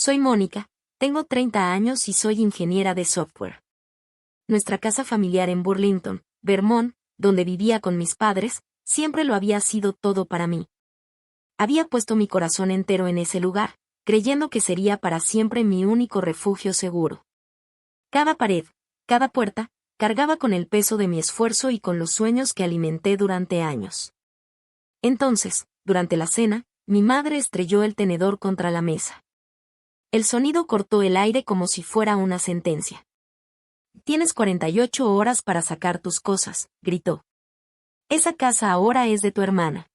Soy Mónica, tengo 30 años y soy ingeniera de software. Nuestra casa familiar en Burlington, Vermont, donde vivía con mis padres, siempre lo había sido todo para mí. Había puesto mi corazón entero en ese lugar, creyendo que sería para siempre mi único refugio seguro. Cada pared, cada puerta, cargaba con el peso de mi esfuerzo y con los sueños que alimenté durante años. Entonces, durante la cena, mi madre estrelló el tenedor contra la mesa. El sonido cortó el aire como si fuera una sentencia. «Tienes 48 horas para sacar tus cosas», gritó. «Esa casa ahora es de tu hermana».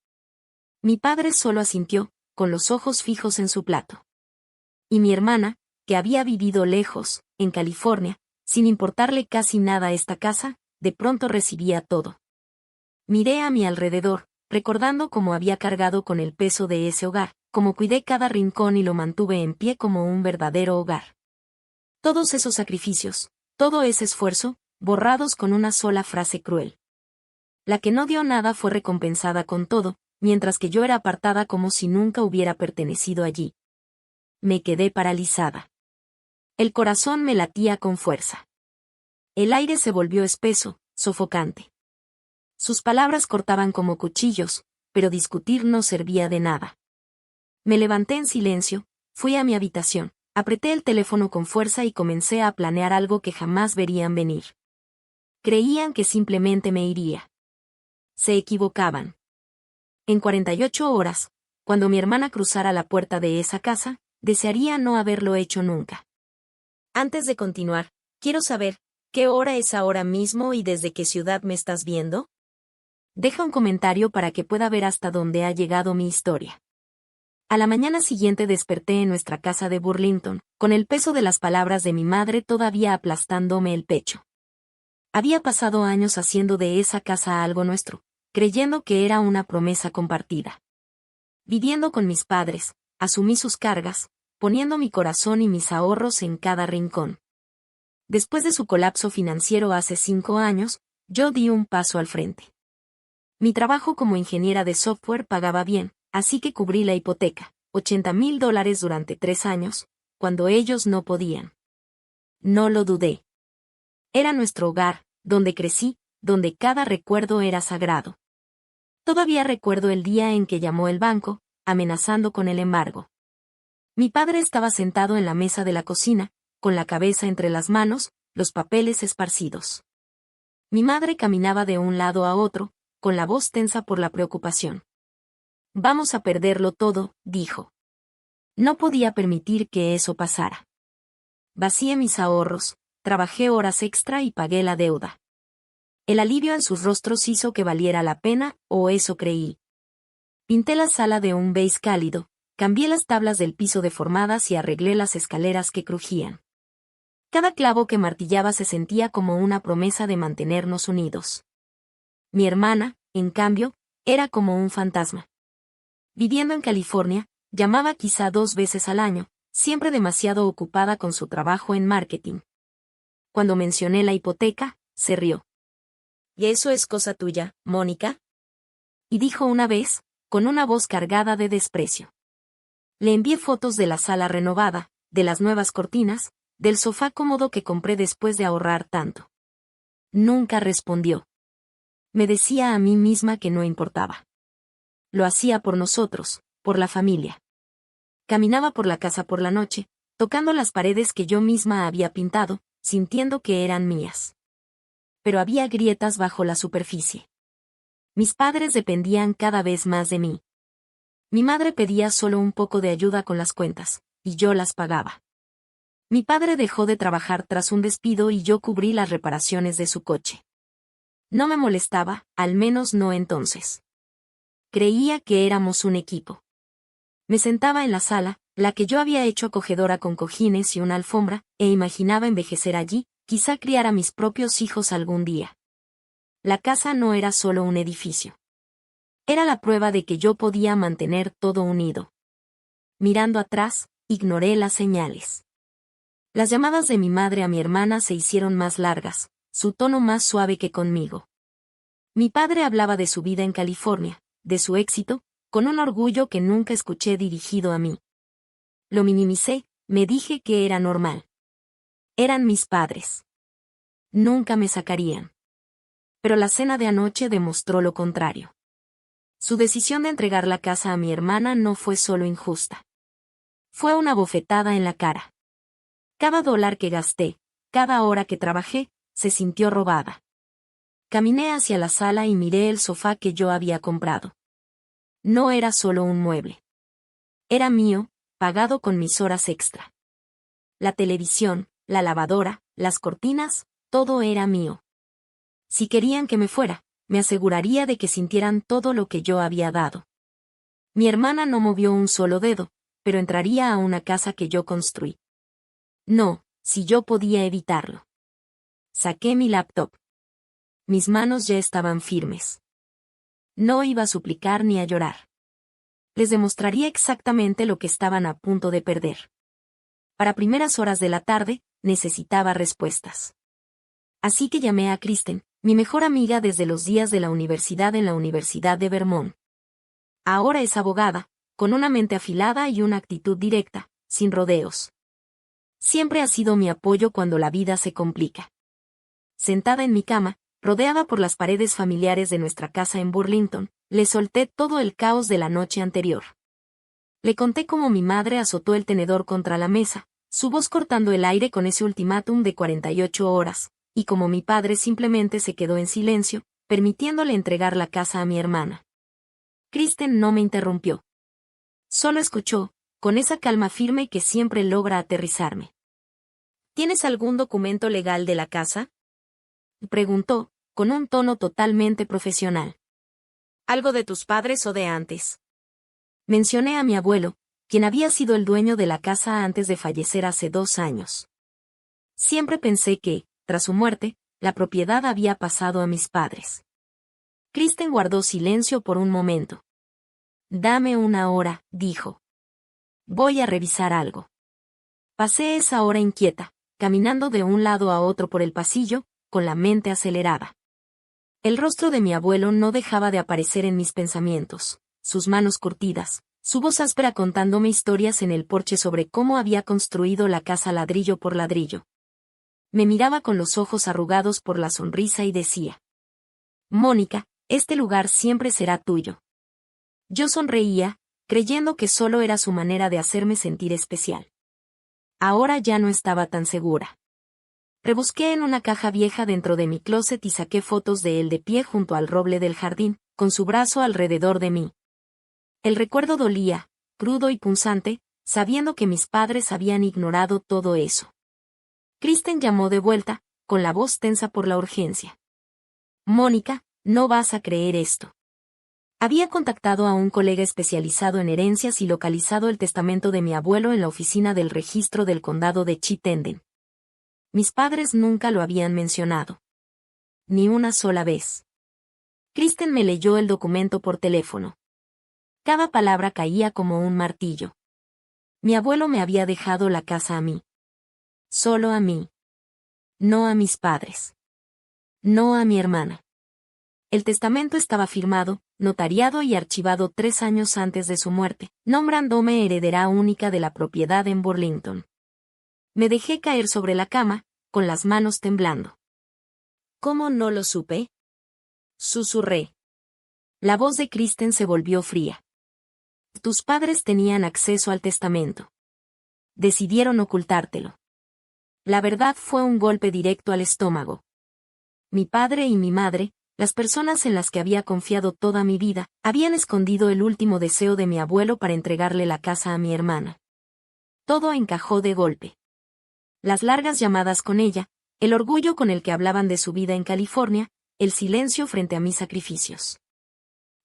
Mi padre solo asintió, con los ojos fijos en su plato. Y mi hermana, que había vivido lejos, en California, sin importarle casi nada a esta casa, de pronto recibía todo. Miré a mi alrededor, recordando cómo había cargado con el peso de ese hogar, cómo cuidé cada rincón y lo mantuve en pie como un verdadero hogar. Todos esos sacrificios, todo ese esfuerzo, borrados con una sola frase cruel. La que no dio nada fue recompensada con todo, mientras que yo era apartada como si nunca hubiera pertenecido allí. Me quedé paralizada. El corazón me latía con fuerza. El aire se volvió espeso, sofocante. Sus palabras cortaban como cuchillos, pero discutir no servía de nada. Me levanté en silencio, fui a mi habitación, apreté el teléfono con fuerza y comencé a planear algo que jamás verían venir. Creían que simplemente me iría. Se equivocaban. En 48 horas, cuando mi hermana cruzara la puerta de esa casa, desearía no haberlo hecho nunca. Antes de continuar, quiero saber, ¿qué hora es ahora mismo y desde qué ciudad me estás viendo? Deja un comentario para que pueda ver hasta dónde ha llegado mi historia. A la mañana siguiente desperté en nuestra casa de Burlington, con el peso de las palabras de mi madre todavía aplastándome el pecho. Había pasado años haciendo de esa casa algo nuestro, creyendo que era una promesa compartida. Viviendo con mis padres, asumí sus cargas, poniendo mi corazón y mis ahorros en cada rincón. Después de su colapso financiero hace 5 años, yo di un paso al frente. Mi trabajo como ingeniera de software pagaba bien, así que cubrí la hipoteca, $80,000 durante 3 años, cuando ellos no podían. No lo dudé. Era nuestro hogar, donde crecí, donde cada recuerdo era sagrado. Todavía recuerdo el día en que llamó el banco, amenazando con el embargo. Mi padre estaba sentado en la mesa de la cocina, con la cabeza entre las manos, los papeles esparcidos. Mi madre caminaba de un lado a otro, con la voz tensa por la preocupación. «Vamos a perderlo todo», dijo. No podía permitir que eso pasara. Vacié mis ahorros, trabajé horas extra y pagué la deuda. El alivio en sus rostros hizo que valiera la pena, o eso creí. Pinté la sala de un beige cálido, cambié las tablas del piso deformadas y arreglé las escaleras que crujían. Cada clavo que martillaba se sentía como una promesa de mantenernos unidos. Mi hermana, en cambio, era como un fantasma. Viviendo en California, llamaba quizá 2 veces al año, siempre demasiado ocupada con su trabajo en marketing. Cuando mencioné la hipoteca, se rió. «¿Y eso es cosa tuya, Mónica?», y dijo una vez, con una voz cargada de desprecio. Le envié fotos de la sala renovada, de las nuevas cortinas, del sofá cómodo que compré después de ahorrar tanto. Nunca respondió. Me decía a mí misma que no importaba. Lo hacía por nosotros, por la familia. Caminaba por la casa por la noche, tocando las paredes que yo misma había pintado, sintiendo que eran mías. Pero había grietas bajo la superficie. Mis padres dependían cada vez más de mí. Mi madre pedía solo un poco de ayuda con las cuentas, y yo las pagaba. Mi padre dejó de trabajar tras un despido y yo cubrí las reparaciones de su coche. No me molestaba, al menos no entonces. Creía que éramos un equipo. Me sentaba en la sala, la que yo había hecho acogedora con cojines y una alfombra, e imaginaba envejecer allí, quizá criar a mis propios hijos algún día. La casa no era solo un edificio. Era la prueba de que yo podía mantener todo unido. Mirando atrás, ignoré las señales. Las llamadas de mi madre a mi hermana se hicieron más largas, su tono más suave que conmigo. Mi padre hablaba de su vida en California, de su éxito, con un orgullo que nunca escuché dirigido a mí. Lo minimicé, me dije que era normal. Eran mis padres. Nunca me sacarían. Pero la cena de anoche demostró lo contrario. Su decisión de entregar la casa a mi hermana no fue solo injusta. Fue una bofetada en la cara. Cada dólar que gasté, cada hora que trabajé, se sintió robada. Caminé hacia la sala y miré el sofá que yo había comprado. No era solo un mueble. Era mío, pagado con mis horas extra. La televisión, la lavadora, las cortinas, todo era mío. Si querían que me fuera, me aseguraría de que sintieran todo lo que yo había dado. Mi hermana no movió un solo dedo, pero entraría a una casa que yo construí. No, si yo podía evitarlo. Saqué mi laptop. Mis manos ya estaban firmes. No iba a suplicar ni a llorar. Les demostraría exactamente lo que estaban a punto de perder. Para primeras horas de la tarde, necesitaba respuestas. Así que llamé a Kristen, mi mejor amiga desde los días de la universidad en la Universidad de Vermont. Ahora es abogada, con una mente afilada y una actitud directa, sin rodeos. Siempre ha sido mi apoyo cuando la vida se complica. Sentada en mi cama, rodeada por las paredes familiares de nuestra casa en Burlington, le solté todo el caos de la noche anterior. Le conté cómo mi madre azotó el tenedor contra la mesa, su voz cortando el aire con ese ultimátum de 48 horas, y cómo mi padre simplemente se quedó en silencio, permitiéndole entregar la casa a mi hermana. Kristen no me interrumpió. Solo escuchó, con esa calma firme que siempre logra aterrizarme. ¿Tienes algún documento legal de la casa?, preguntó, con un tono totalmente profesional. ¿Algo de tus padres o de antes? Mencioné a mi abuelo, quien había sido el dueño de la casa antes de fallecer hace 2 años. Siempre pensé que, tras su muerte, la propiedad había pasado a mis padres. Kristen guardó silencio por un momento. Dame una hora, dijo. Voy a revisar algo. Pasé esa hora inquieta, caminando de un lado a otro por el pasillo, con la mente acelerada. El rostro de mi abuelo no dejaba de aparecer en mis pensamientos, sus manos curtidas, su voz áspera contándome historias en el porche sobre cómo había construido la casa ladrillo por ladrillo. Me miraba con los ojos arrugados por la sonrisa y decía: Mónica, este lugar siempre será tuyo. Yo sonreía, creyendo que solo era su manera de hacerme sentir especial. Ahora ya no estaba tan segura. Rebusqué en una caja vieja dentro de mi closet y saqué fotos de él de pie junto al roble del jardín, con su brazo alrededor de mí. El recuerdo dolía, crudo y punzante, sabiendo que mis padres habían ignorado todo eso. Kristen llamó de vuelta, con la voz tensa por la urgencia. Mónica, no vas a creer esto. Había contactado a un colega especializado en herencias y localizado el testamento de mi abuelo en la oficina del registro del condado de Chittenden. Mis padres nunca lo habían mencionado. Ni una sola vez. Kristen me leyó el documento por teléfono. Cada palabra caía como un martillo. Mi abuelo me había dejado la casa a mí. Solo a mí. No a mis padres. No a mi hermana. El testamento estaba firmado, notariado y archivado 3 años antes de su muerte, nombrándome heredera única de la propiedad en Burlington. Me dejé caer sobre la cama, con las manos temblando. ¿Cómo no lo supe?, susurré. La voz de Kristen se volvió fría. Tus padres tenían acceso al testamento. Decidieron ocultártelo. La verdad fue un golpe directo al estómago. Mi padre y mi madre, las personas en las que había confiado toda mi vida, habían escondido el último deseo de mi abuelo para entregarle la casa a mi hermana. Todo encajó de golpe. Las largas llamadas con ella, el orgullo con el que hablaban de su vida en California, el silencio frente a mis sacrificios.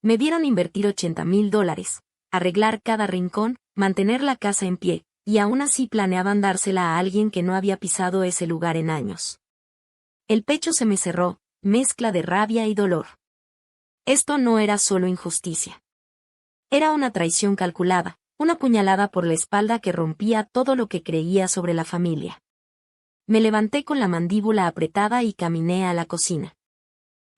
Me vieron invertir $80,000, arreglar cada rincón, mantener la casa en pie, y aún así planeaban dársela a alguien que no había pisado ese lugar en años. El pecho se me cerró, mezcla de rabia y dolor. Esto no era solo injusticia. Era una traición calculada, una puñalada por la espalda que rompía todo lo que creía sobre la familia. Me levanté con la mandíbula apretada y caminé a la cocina.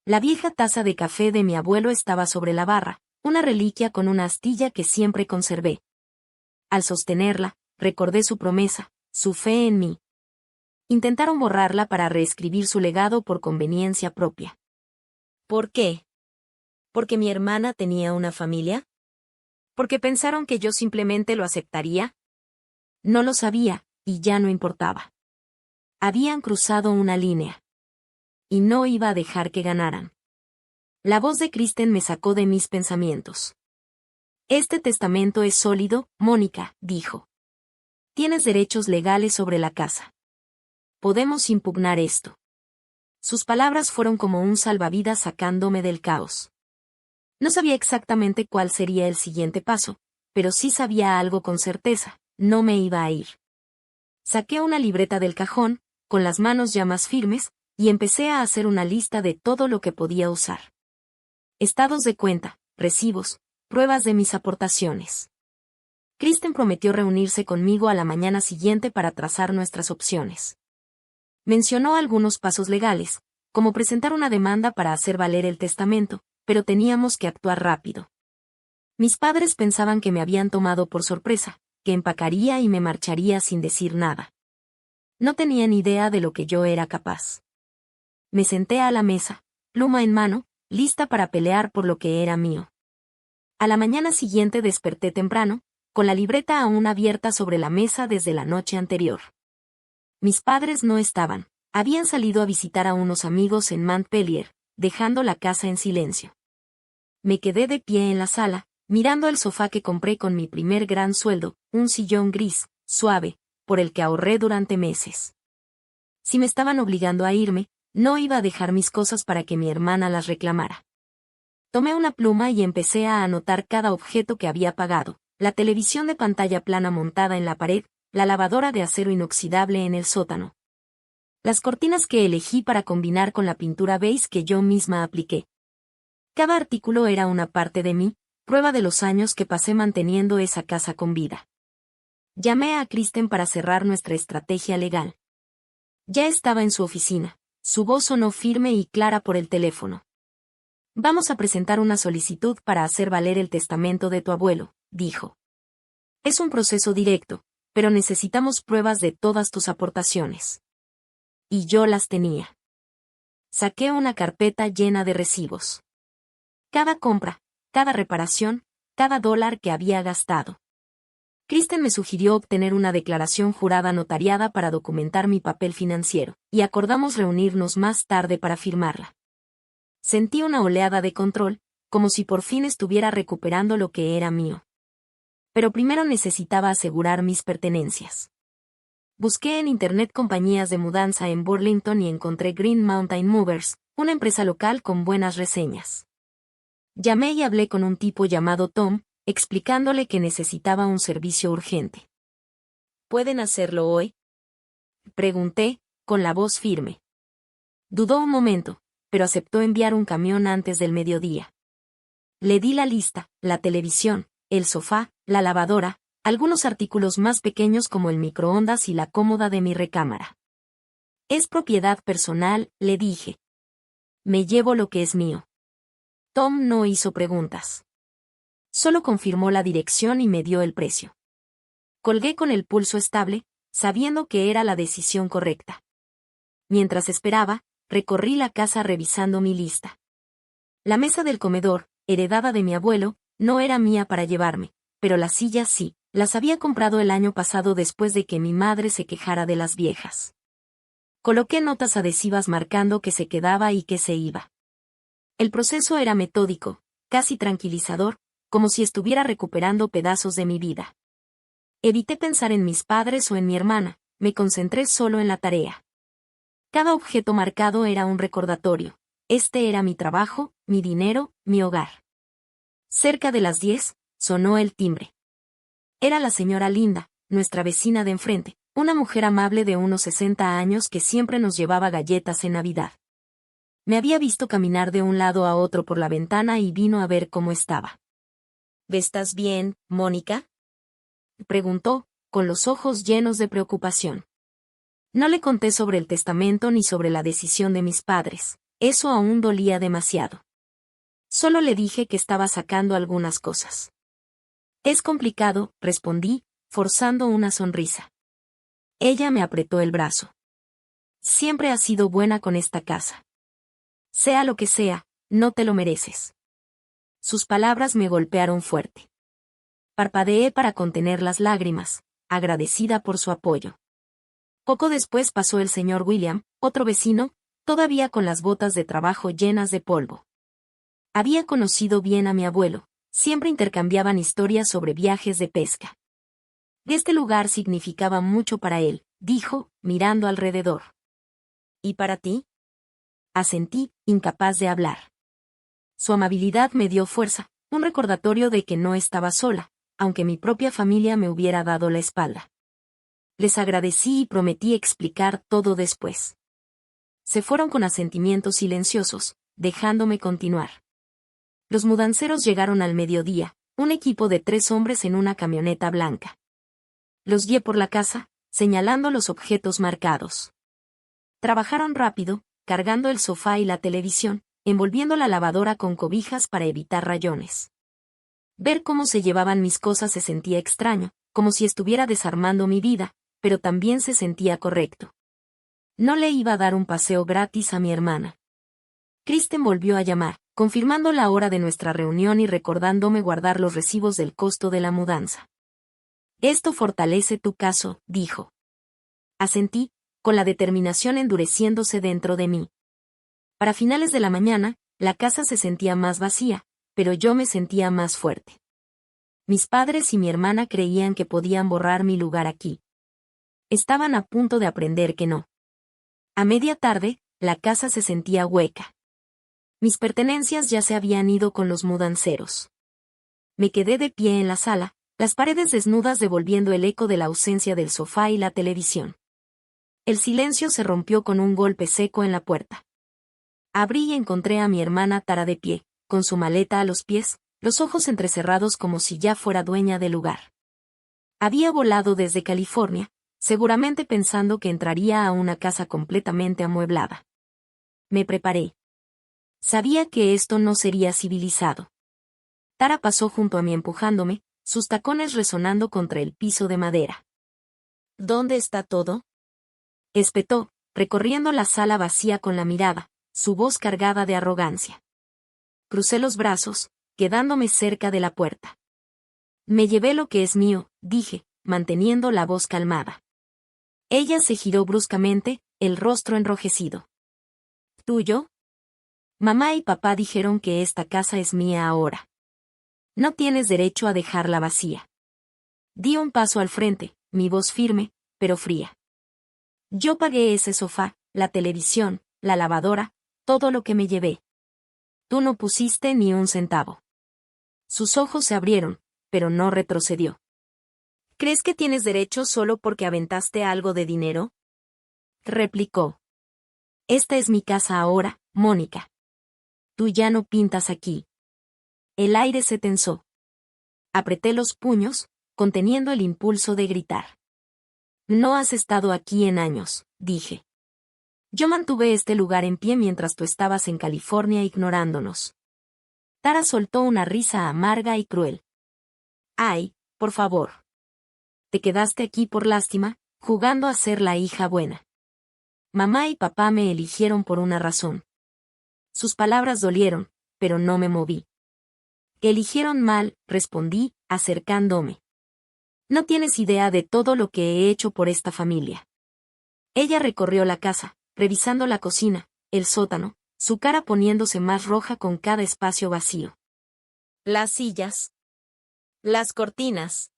La vieja taza de café de mi abuelo estaba sobre la barra, una reliquia con una astilla que siempre conservé. Al sostenerla, recordé su promesa, su fe en mí. Intentaron borrarla para reescribir su legado por conveniencia propia. ¿Por qué? ¿Porque mi hermana tenía una familia? ¿Porque pensaron que yo simplemente lo aceptaría? No lo sabía, y ya no importaba. Habían cruzado una línea. Y no iba a dejar que ganaran. La voz de Kristen me sacó de mis pensamientos. Este testamento es sólido, Mónica, dijo. Tienes derechos legales sobre la casa. Podemos impugnar esto. Sus palabras fueron como un salvavidas sacándome del caos. No sabía exactamente cuál sería el siguiente paso, pero sí sabía algo con certeza, no me iba a ir. Saqué una libreta del cajón, con las manos ya más firmes, y empecé a hacer una lista de todo lo que podía usar. Estados de cuenta, recibos, pruebas de mis aportaciones. Kristen prometió reunirse conmigo a la mañana siguiente para trazar nuestras opciones. Mencionó algunos pasos legales, como presentar una demanda para hacer valer el testamento, pero teníamos que actuar rápido. Mis padres pensaban que me habían tomado por sorpresa, que empacaría y me marcharía sin decir nada. No tenían idea de lo que yo era capaz. Me senté a la mesa, pluma en mano, lista para pelear por lo que era mío. A la mañana siguiente desperté temprano, con la libreta aún abierta sobre la mesa desde la noche anterior. Mis padres no estaban, habían salido a visitar a unos amigos en Montpellier, dejando la casa en silencio. Me quedé de pie en la sala, mirando el sofá que compré con mi primer gran sueldo, un sillón gris, suave, por el que ahorré durante meses. Si me estaban obligando a irme, no iba a dejar mis cosas para que mi hermana las reclamara. Tomé una pluma y empecé a anotar cada objeto que había pagado, la televisión de pantalla plana montada en la pared, la lavadora de acero inoxidable en el sótano. Las cortinas que elegí para combinar con la pintura beige que yo misma apliqué. Cada artículo era una parte de mí, prueba de los años que pasé manteniendo esa casa con vida. Llamé a Kristen para cerrar nuestra estrategia legal. Ya estaba en su oficina. Su voz sonó firme y clara por el teléfono. Vamos a presentar una solicitud para hacer valer el testamento de tu abuelo, dijo. Es un proceso directo, pero necesitamos pruebas de todas tus aportaciones. Y yo las tenía. Saqué una carpeta llena de recibos. Cada compra, cada reparación, cada dólar que había gastado. Kristen me sugirió obtener una declaración jurada notariada para documentar mi papel financiero, y acordamos reunirnos más tarde para firmarla. Sentí una oleada de control, como si por fin estuviera recuperando lo que era mío. Pero primero necesitaba asegurar mis pertenencias. Busqué en internet compañías de mudanza en Burlington y encontré Green Mountain Movers, una empresa local con buenas reseñas. Llamé y hablé con un tipo llamado Tom, explicándole que necesitaba un servicio urgente. ¿Pueden hacerlo hoy?, pregunté, con la voz firme. Dudó un momento, pero aceptó enviar un camión antes del mediodía. Le di la lista, la televisión, el sofá, la lavadora, algunos artículos más pequeños como el microondas y la cómoda de mi recámara. Es propiedad personal, le dije. Me llevo lo que es mío. Tom no hizo preguntas. Solo confirmó la dirección y me dio el precio. Colgué con el pulso estable, sabiendo que era la decisión correcta. Mientras esperaba, recorrí la casa revisando mi lista. La mesa del comedor, heredada de mi abuelo, no era mía para llevarme, pero las sillas sí, las había comprado el año pasado después de que mi madre se quejara de las viejas. Coloqué notas adhesivas marcando que se quedaba y que se iba. El proceso era metódico, casi tranquilizador, como si estuviera recuperando pedazos de mi vida. Evité pensar en mis padres o en mi hermana, me concentré solo en la tarea. Cada objeto marcado era un recordatorio. Este era mi trabajo, mi dinero, mi hogar. Cerca de las 10, sonó el timbre. Era la señora Linda, nuestra vecina de enfrente, una mujer amable de unos 60 años que siempre nos llevaba galletas en Navidad. Me había visto caminar de un lado a otro por la ventana y vino a ver cómo estaba. ¿Estás bien, Mónica?, preguntó, con los ojos llenos de preocupación. No le conté sobre el testamento ni sobre la decisión de mis padres, eso aún dolía demasiado. Solo le dije que estaba sacando algunas cosas. Es complicado, respondí, forzando una sonrisa. Ella me apretó el brazo. Siempre has sido buena con esta casa. Sea lo que sea, no te lo mereces. Sus palabras me golpearon fuerte. Parpadeé para contener las lágrimas, agradecida por su apoyo. Poco después pasó el señor William, otro vecino, todavía con las botas de trabajo llenas de polvo. Había conocido bien a mi abuelo, siempre intercambiaban historias sobre viajes de pesca. Este lugar significaba mucho para él, dijo, mirando alrededor. ¿Y para ti? Asentí, incapaz de hablar. Su amabilidad me dio fuerza, un recordatorio de que no estaba sola, aunque mi propia familia me hubiera dado la espalda. Les agradecí y prometí explicar todo después. Se fueron con asentimientos silenciosos, dejándome continuar. Los mudanceros llegaron al mediodía, un equipo de 3 hombres en una camioneta blanca. Los guié por la casa, señalando los objetos marcados. Trabajaron rápido, cargando el sofá y la televisión, envolviendo la lavadora con cobijas para evitar rayones. Ver cómo se llevaban mis cosas se sentía extraño, como si estuviera desarmando mi vida, pero también se sentía correcto. No le iba a dar un paseo gratis a mi hermana. Kristen volvió a llamar, confirmando la hora de nuestra reunión y recordándome guardar los recibos del costo de la mudanza. Esto fortalece tu caso, dijo. Asentí, con la determinación endureciéndose dentro de mí. Para finales de la mañana, la casa se sentía más vacía, pero yo me sentía más fuerte. Mis padres y mi hermana creían que podían borrar mi lugar aquí. Estaban a punto de aprender que no. A media tarde, la casa se sentía hueca. Mis pertenencias ya se habían ido con los mudanceros. Me quedé de pie en la sala, las paredes desnudas devolviendo el eco de la ausencia del sofá y la televisión. El silencio se rompió con un golpe seco en la puerta. Abrí y encontré a mi hermana Tara de pie, con su maleta a los pies, los ojos entrecerrados como si ya fuera dueña del lugar. Había volado desde California, seguramente pensando que entraría a una casa completamente amueblada. Me preparé. Sabía que esto no sería civilizado. Tara pasó junto a mí empujándome, sus tacones resonando contra el piso de madera. ¿Dónde está todo?, espetó, recorriendo la sala vacía con la mirada, su voz cargada de arrogancia. Crucé los brazos, quedándome cerca de la puerta. Me llevé lo que es mío, dije, manteniendo la voz calmada. Ella se giró bruscamente, el rostro enrojecido. ¿Tuyo? Mamá y papá dijeron que esta casa es mía ahora. No tienes derecho a dejarla vacía. Di un paso al frente, mi voz firme, pero fría. Yo pagué ese sofá, la televisión, la lavadora, todo lo que me llevé. Tú no pusiste ni un centavo. Sus ojos se abrieron, pero no retrocedió. ¿Crees que tienes derecho solo porque aventaste algo de dinero?, replicó. Esta es mi casa ahora, Mónica. Tú ya no pintas aquí. El aire se tensó. Apreté los puños, conteniendo el impulso de gritar. No has estado aquí en años, dije. Yo mantuve este lugar en pie mientras tú estabas en California ignorándonos. Tara soltó una risa amarga y cruel. Ay, por favor. Te quedaste aquí por lástima, jugando a ser la hija buena. Mamá y papá me eligieron por una razón. Sus palabras dolieron, pero no me moví. Eligieron mal, respondí, acercándome. No tienes idea de todo lo que he hecho por esta familia. Ella recorrió la casa, revisando la cocina, el sótano, su cara poniéndose más roja con cada espacio vacío. Las sillas. Las cortinas.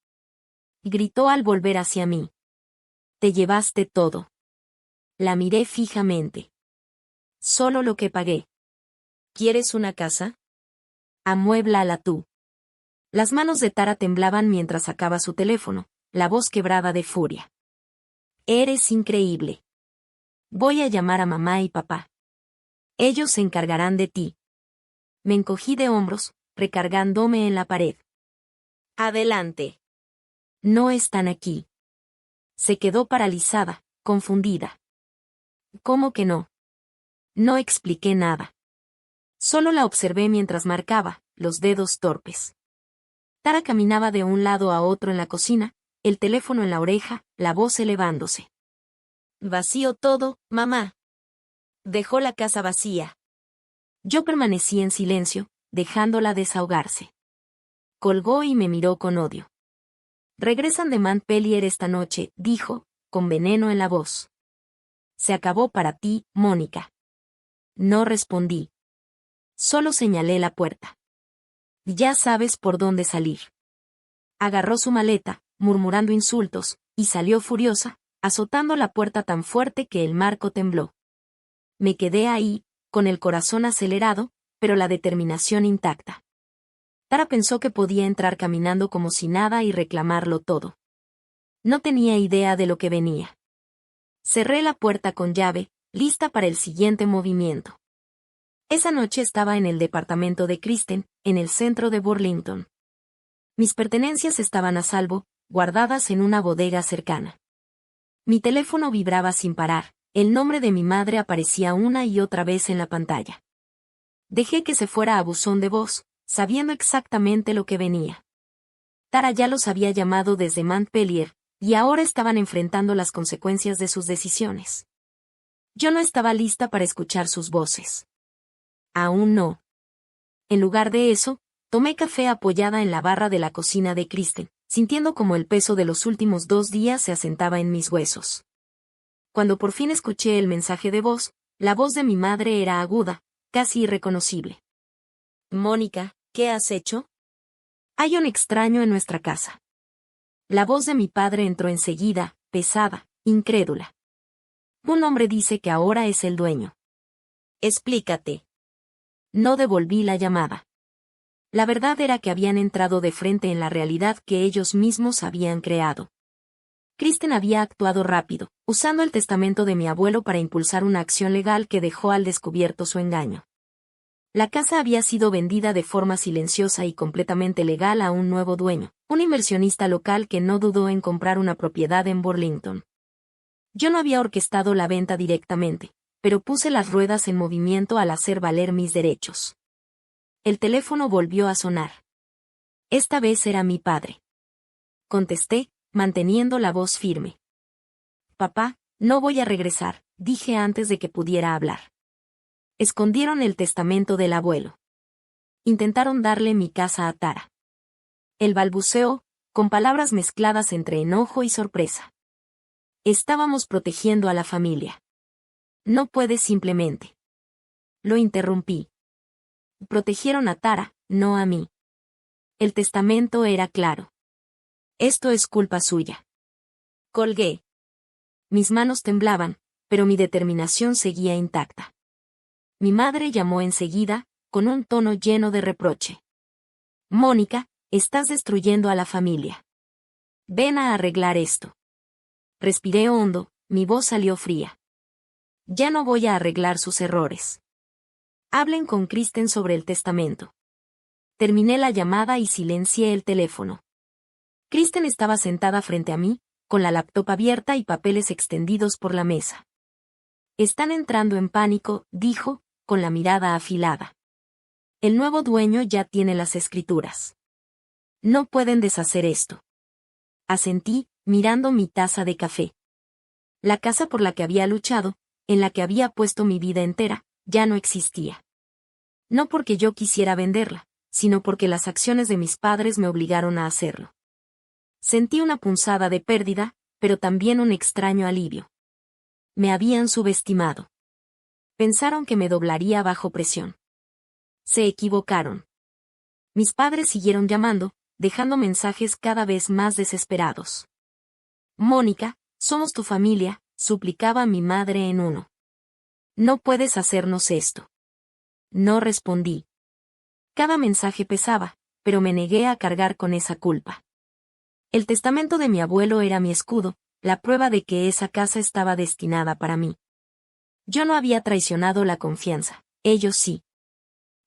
Gritó al volver hacia mí. Te llevaste todo. La miré fijamente. Solo lo que pagué. ¿Quieres una casa? Amuéblala tú. Las manos de Tara temblaban mientras sacaba su teléfono, la voz quebrada de furia. Eres increíble. Voy a llamar a mamá y papá. Ellos se encargarán de ti. Me encogí de hombros, recargándome en la pared. Adelante. No están aquí. Se quedó paralizada, confundida. ¿Cómo que no? No expliqué nada. Solo la observé mientras marcaba, los dedos torpes. Tara caminaba de un lado a otro en la cocina, el teléfono en la oreja, la voz elevándose. Vacío todo, mamá. Dejó la casa vacía. Yo permanecí en silencio, dejándola desahogarse. Colgó y me miró con odio. Regresan de Montpellier esta noche, dijo, con veneno en la voz. Se acabó para ti, Mónica. No respondí. Solo señalé la puerta. Ya sabes por dónde salir. Agarró su maleta, murmurando insultos, y salió furiosa, azotando la puerta tan fuerte que el marco tembló. Me quedé ahí, con el corazón acelerado, pero la determinación intacta. Tara pensó que podía entrar caminando como si nada y reclamarlo todo. No tenía idea de lo que venía. Cerré la puerta con llave, lista para el siguiente movimiento. Esa noche estaba en el departamento de Kristen, en el centro de Burlington. Mis pertenencias estaban a salvo, guardadas en una bodega cercana. Mi teléfono vibraba sin parar, el nombre de mi madre aparecía una y otra vez en la pantalla. Dejé que se fuera a buzón de voz, sabiendo exactamente lo que venía. Tara ya los había llamado desde Montpellier, y ahora estaban enfrentando las consecuencias de sus decisiones. Yo no estaba lista para escuchar sus voces. Aún no. En lugar de eso, tomé café apoyada en la barra de la cocina de Kristen, sintiendo como el peso de los últimos 2 días se asentaba en mis huesos. Cuando por fin escuché el mensaje de voz, la voz de mi madre era aguda, casi irreconocible. Mónica, ¿qué has hecho? Hay un extraño en nuestra casa. La voz de mi padre entró enseguida, pesada, incrédula. Un hombre dice que ahora es el dueño. Explícate. No devolví la llamada. La verdad era que habían entrado de frente en la realidad que ellos mismos habían creado. Kristen había actuado rápido, usando el testamento de mi abuelo para impulsar una acción legal que dejó al descubierto su engaño. La casa había sido vendida de forma silenciosa y completamente legal a un nuevo dueño, un inversionista local que no dudó en comprar una propiedad en Burlington. Yo no había orquestado la venta directamente, pero puse las ruedas en movimiento al hacer valer mis derechos. El teléfono volvió a sonar. Esta vez era mi padre. Contesté, manteniendo la voz firme. Papá, no voy a regresar, dije antes de que pudiera hablar. Escondieron el testamento del abuelo. Intentaron darle mi casa a Tara. Él balbuceó, con palabras mezcladas entre enojo y sorpresa. Estábamos protegiendo a la familia. No puedes simplemente. Lo interrumpí. Protegieron a Tara, no a mí. El testamento era claro. Esto es culpa suya. Colgué. Mis manos temblaban, pero mi determinación seguía intacta. Mi madre llamó enseguida, con un tono lleno de reproche. Mónica, estás destruyendo a la familia. Ven a arreglar esto. Respiré hondo, mi voz salió fría. Ya no voy a arreglar sus errores. Hablen con Kristen sobre el testamento. Terminé la llamada y silencié el teléfono. Kristen estaba sentada frente a mí, con la laptop abierta y papeles extendidos por la mesa. Están entrando en pánico, dijo, con la mirada afilada. El nuevo dueño ya tiene las escrituras. No pueden deshacer esto. Asentí, mirando mi taza de café. La casa por la que había luchado, en la que había puesto mi vida entera, ya no existía. No porque yo quisiera venderla, sino porque las acciones de mis padres me obligaron a hacerlo. Sentí una punzada de pérdida, pero también un extraño alivio. Me habían subestimado. Pensaron que me doblaría bajo presión. Se equivocaron. Mis padres siguieron llamando, dejando mensajes cada vez más desesperados. Mónica, somos tu familia, suplicaba mi madre en uno. No puedes hacernos esto. No respondí. Cada mensaje pesaba, pero me negué a cargar con esa culpa. El testamento de mi abuelo era mi escudo, la prueba de que esa casa estaba destinada para mí. Yo no había traicionado la confianza, ellos sí.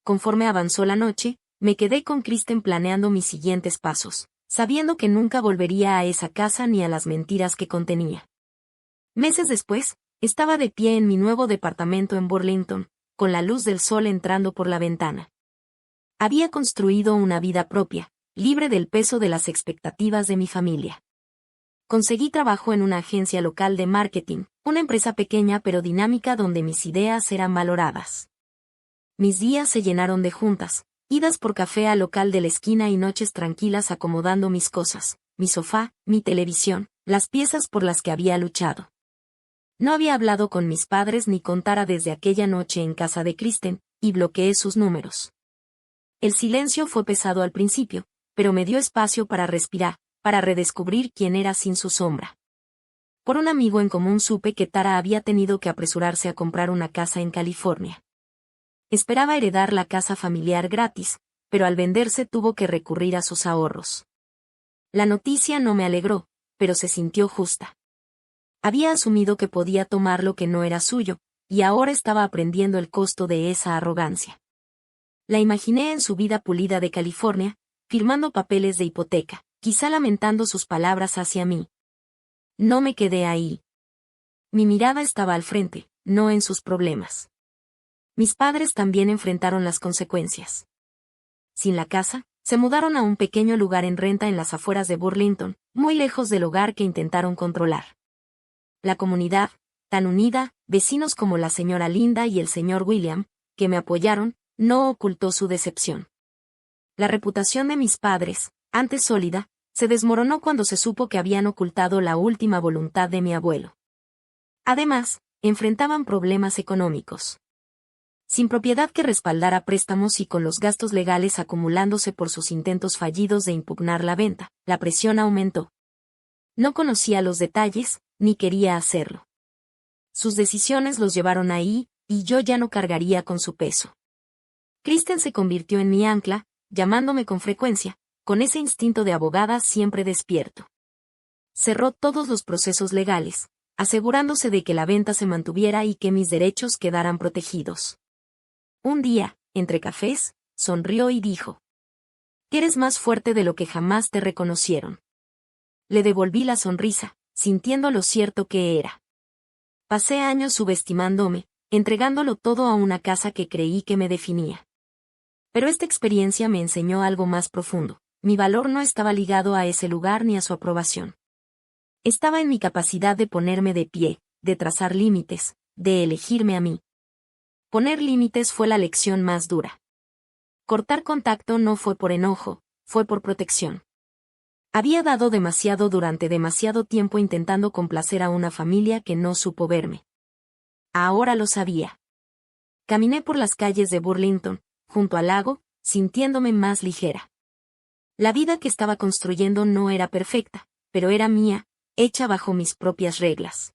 Conforme avanzó la noche, me quedé con Kristen planeando mis siguientes pasos, sabiendo que nunca volvería a esa casa ni a las mentiras que contenía. Meses después, estaba de pie en mi nuevo departamento en Burlington, con la luz del sol entrando por la ventana. Había construido una vida propia, libre del peso de las expectativas de mi familia. Conseguí trabajo en una agencia local de marketing, una empresa pequeña pero dinámica donde mis ideas eran valoradas. Mis días se llenaron de juntas, idas por café al local de la esquina y noches tranquilas acomodando mis cosas, mi sofá, mi televisión, las piezas por las que había luchado. No había hablado con mis padres ni con Tara desde aquella noche en casa de Kristen, y bloqueé sus números. El silencio fue pesado al principio, pero me dio espacio para respirar, para redescubrir quién era sin su sombra. Por un amigo en común supe que Tara había tenido que apresurarse a comprar una casa en California. Esperaba heredar la casa familiar gratis, pero al venderse tuvo que recurrir a sus ahorros. La noticia no me alegró, pero se sintió justa. Había asumido que podía tomar lo que no era suyo, y ahora estaba aprendiendo el costo de esa arrogancia. La imaginé en su vida pulida de California, firmando papeles de hipoteca, quizá lamentando sus palabras hacia mí. No me quedé ahí. Mi mirada estaba al frente, no en sus problemas. Mis padres también enfrentaron las consecuencias. Sin la casa, se mudaron a un pequeño lugar en renta en las afueras de Burlington, muy lejos del hogar que intentaron controlar. La comunidad, tan unida, vecinos como la señora Linda y el señor William, que me apoyaron, no ocultó su decepción. La reputación de mis padres, antes sólida, se desmoronó cuando se supo que habían ocultado la última voluntad de mi abuelo. Además, enfrentaban problemas económicos. Sin propiedad que respaldara préstamos y con los gastos legales acumulándose por sus intentos fallidos de impugnar la venta, la presión aumentó. No conocía los detalles, ni quería hacerlo. Sus decisiones los llevaron ahí, y yo ya no cargaría con su peso. Kristen se convirtió en mi ancla, llamándome con frecuencia, con ese instinto de abogada siempre despierto. Cerró todos los procesos legales, asegurándose de que la venta se mantuviera y que mis derechos quedaran protegidos. Un día, entre cafés, sonrió y dijo: «Eres más fuerte de lo que jamás te reconocieron». Le devolví la sonrisa, sintiendo lo cierto que era. Pasé años subestimándome, entregándolo todo a una casa que creí que me definía. Pero esta experiencia me enseñó algo más profundo. Mi valor no estaba ligado a ese lugar ni a su aprobación. Estaba en mi capacidad de ponerme de pie, de trazar límites, de elegirme a mí. Poner límites fue la lección más dura. Cortar contacto no fue por enojo, fue por protección. Había dado demasiado durante demasiado tiempo intentando complacer a una familia que no supo verme. Ahora lo sabía. Caminé por las calles de Burlington, junto al lago, sintiéndome más ligera. La vida que estaba construyendo no era perfecta, pero era mía, hecha bajo mis propias reglas.